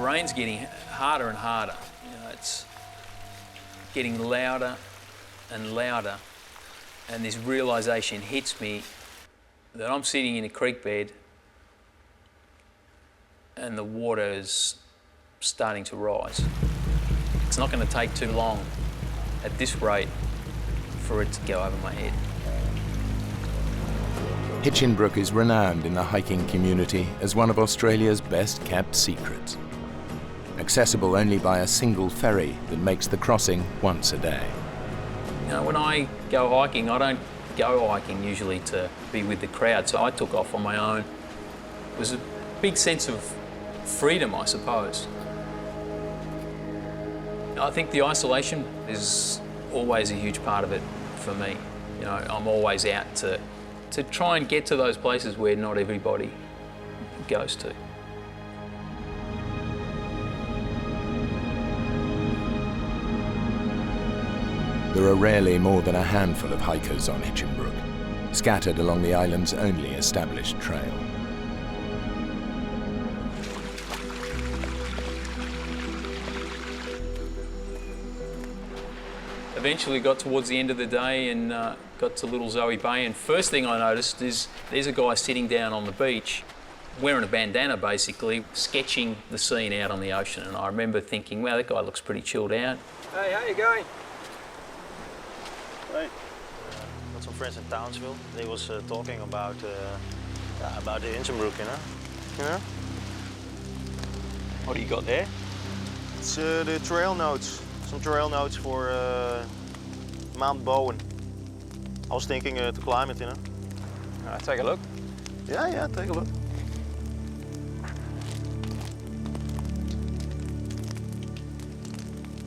rain's getting harder and harder. You know, it's getting louder and louder, and this realisation hits me that I'm sitting in a creek bed and the water is starting to rise. It's not going to take too long at this rate for it to go over my head. Hinchinbrook is renowned in the hiking community as one of Australia's best-kept secrets. Accessible only by a single ferry that makes the crossing once a day. You know, when I go hiking, I don't go hiking usually to be with the crowd, so I took off on my own. It was a big sense of freedom, I suppose. I think the isolation is always a huge part of it for me. You know, I'm always out to try and get to those places where not everybody goes to. There are rarely more than a handful of hikers on Hinchinbrook, scattered along the island's only established trail. Eventually got towards the end of the day and got to Little Zoe Bay, and first thing I noticed is there's a guy sitting down on the beach wearing a bandana basically, sketching the scene out on the ocean, and I remember thinking, wow, that guy looks pretty chilled out. Hey, how you going? Hey. Got some friends in Townsville. They was talking about the Hinchinbrook, you know? What do you got there? It's the trail notes. Some trail notes for Mount Bowen. I was thinking to climb it, you know. Take a look. Yeah, take a look.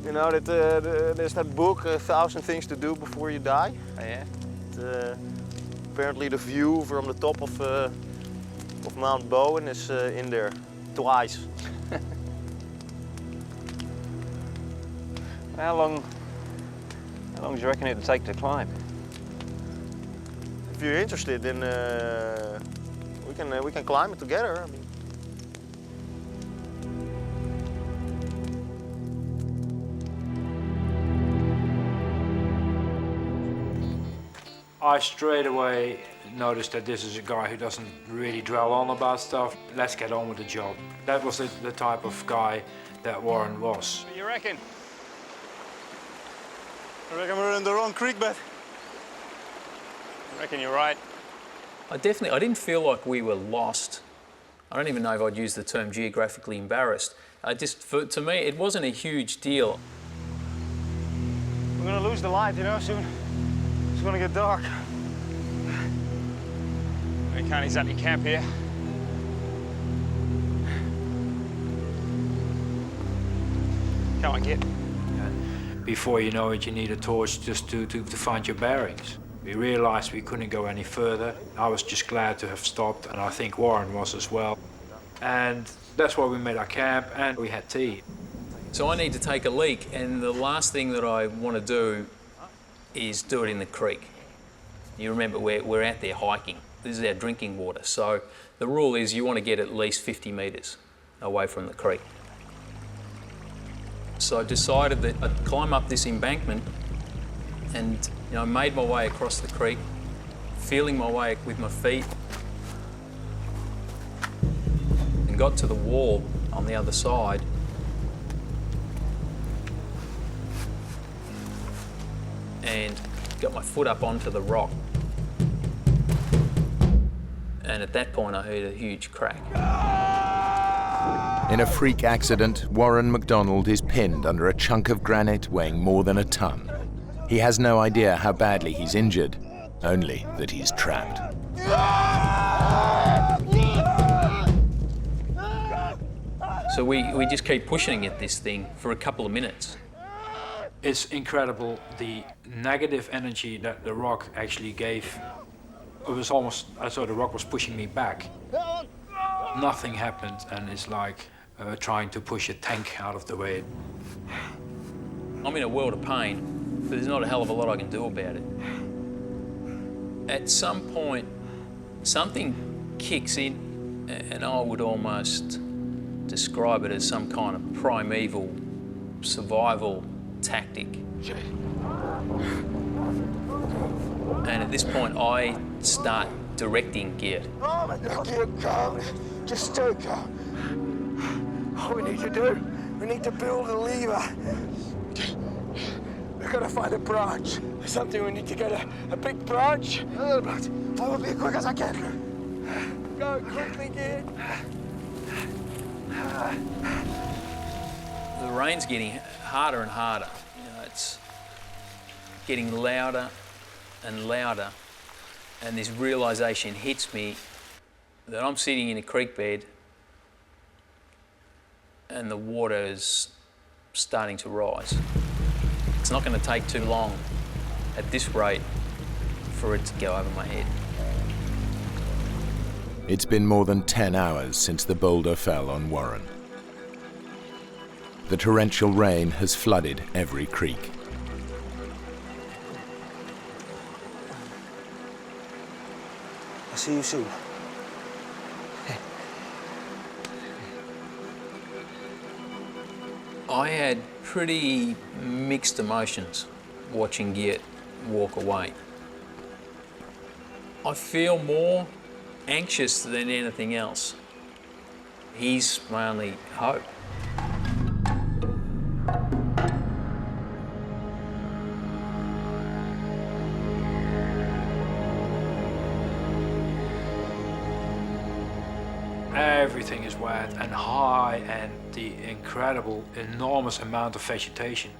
You know that there's that book, 1,000 Things to Do Before You Die. Oh, yeah? Apparently the view from the top of Mount Bowen is in there twice. How long do you reckon it'll take to climb? If you're interested, then we can climb it together. I mean. I straight away noticed that this is a guy who doesn't really dwell on about stuff. Let's get on with the job. That was the type of guy that Warren was. What do you reckon? I reckon we're in the wrong creek bed. I reckon you're right. I didn't feel like we were lost. I don't even know if I'd use the term geographically embarrassed. To me, it wasn't a huge deal. We're gonna lose the light, you know, soon. It's gonna get dark. We can't exactly camp here. Come on, Geert. Before you know it, you need a torch just to find your bearings. We realized we couldn't go any further. I was just glad to have stopped, and I think Warren was as well. And that's why we made our camp, and we had tea. So I need to take a leak, and the last thing that I want to do is do it in the creek. You remember, we're out there hiking. This is our drinking water. So the rule is you want to get at least 50 metres away from the creek. So I decided that I'd climb up this embankment and, you know, made my way across the creek, feeling my way with my feet, and got to the wall on the other side. And got my foot up onto the rock. And at that point I heard a huge crack. In a freak accident, Warren MacDonald is pinned under a chunk of granite weighing more than a ton. He has no idea how badly he's injured, only that he's trapped. So we just keep pushing at this thing for a couple of minutes. It's incredible the negative energy that the rock actually gave. It was almost as though the rock was pushing me back. Nothing happened, and it's like trying to push a tank out of the way. I'm in a world of pain, but there's not a hell of a lot I can do about it. At some point, something kicks in, and I would almost describe it as some kind of primeval survival tactic. And at this point, I start directing Geert. Oh my God, you're calm. Just stay calm. All we need to do, we need to build a lever. We've got to find a branch. There's something we need to get a big branch. A little branch. I will be as quick as I can. Go quickly, Geert. The rain's getting harder and harder. You know, it's getting louder and louder. And this realization hits me that I'm sitting in a creek bed and the water is starting to rise. It's not going to take too long at this rate for it to go over my head. It's been more than 10 hours since the boulder fell on Warren. The torrential rain has flooded every creek. I'll see you soon. I had pretty mixed emotions watching Geert walk away. I feel more anxious than anything else. He's my only hope. Everything is wet and high, and the incredible, enormous amount of vegetation.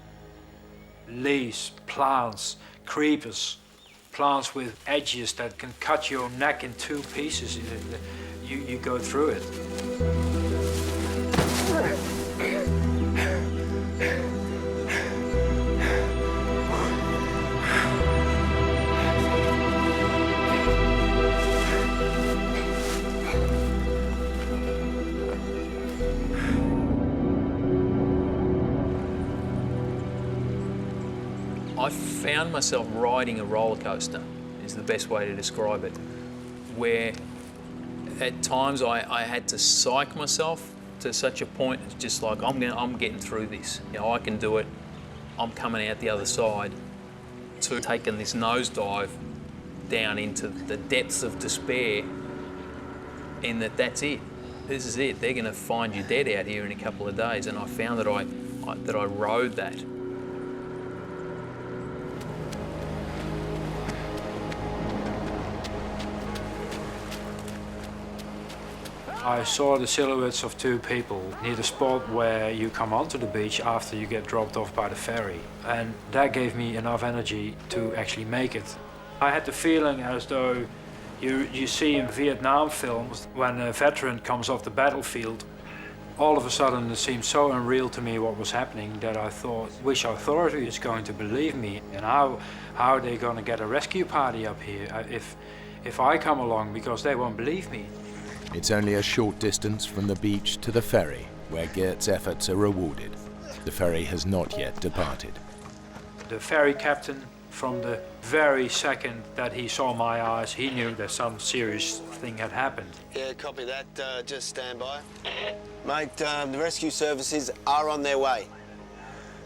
Leaves, plants, creepers, plants with edges that can cut your neck in two pieces. You go through it. I found myself riding a roller coaster, is the best way to describe it, where at times I had to psych myself to such a point, it's just like, I'm getting through this. You know, I can do it. I'm coming out the other side, to taking this nosedive down into the depths of despair, in that's it. This is it. They're going to find you dead out here in a couple of days. And I found that I rode that. I saw the silhouettes of two people near the spot where you come onto the beach after you get dropped off by the ferry. And that gave me enough energy to actually make it. I had the feeling as though you see in Vietnam films when a veteran comes off the battlefield. All of a sudden it seemed so unreal to me what was happening that I thought, which authority is going to believe me? And how are they going to get a rescue party up here if I come along, because they won't believe me? It's only a short distance from the beach to the ferry, where Geert's efforts are rewarded. The ferry has not yet departed. The ferry captain, from the very second that he saw my eyes, he knew that some serious thing had happened. Yeah, copy that. Just stand by. Mate, the rescue services are on their way.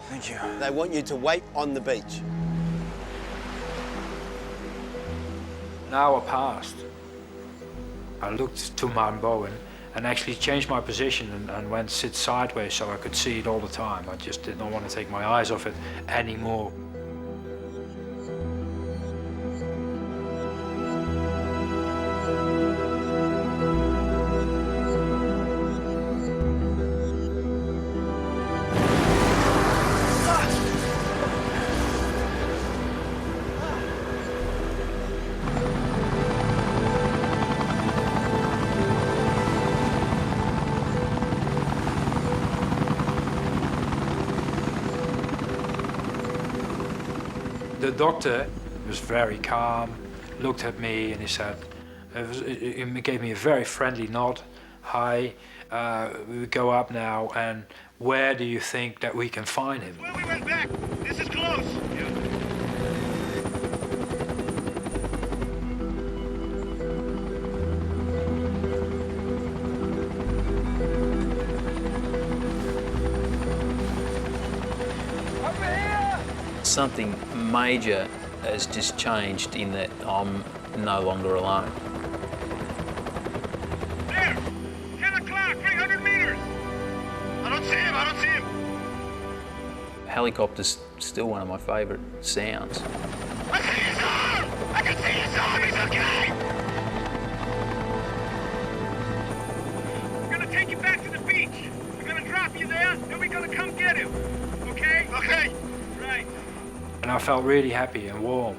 Thank you. They want you to wait on the beach. An hour passed. I looked to Mount Bowen and actually changed my position and went sit sideways so I could see it all the time. I just did not want to take my eyes off it anymore. The doctor was very calm, looked at me and he said, he gave me a very friendly nod. Hi, we go up now, and where do you think that we can find him? Well, we went back. This is close. something major has just changed in that I'm no longer alone. There! 10 o'clock, 300 meters! I don't see him, I don't see him! Helicopter's still one of my favourite sounds. I see his arm! I can see his arm, he's okay! We're gonna take you back to the beach. We're gonna drop you there, then we're gonna come get him. Okay? Okay. Right. And I felt really happy and warm.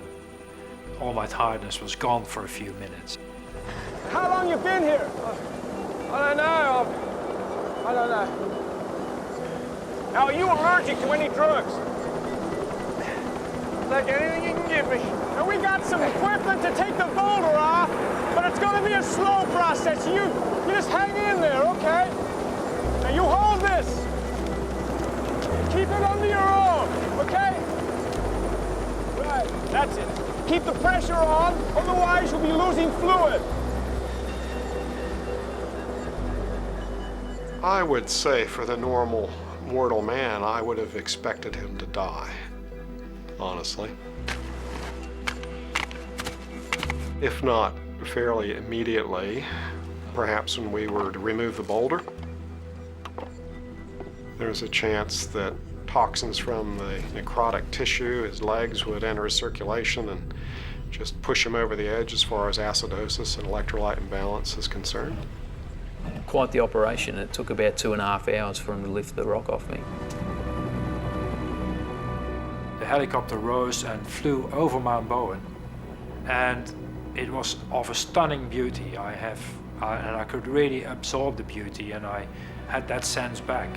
All my tiredness was gone for a few minutes. How long you been here? I don't know. I don't know. Now, are you allergic to any drugs? Like anything you can give me. Now, we got some equipment to take the boulder off, but it's going to be a slow process. You just hang in there, okay? Now, you hold this. Keep it under your arm, okay? Right, that's it. Keep the pressure on, otherwise you'll be losing fluid. I would say for the normal mortal man, I would have expected him to die, honestly. If not fairly immediately, perhaps when we were to remove the boulder, there's a chance that toxins from the necrotic tissue, his legs, would enter his circulation and just push him over the edge as far as acidosis and electrolyte imbalance is concerned. Quite the operation. It took about 2.5 hours for him to lift the rock off me. The helicopter rose and flew over Mount Bowen, and it was of a stunning beauty. And I could really absorb the beauty, and I had that sense back.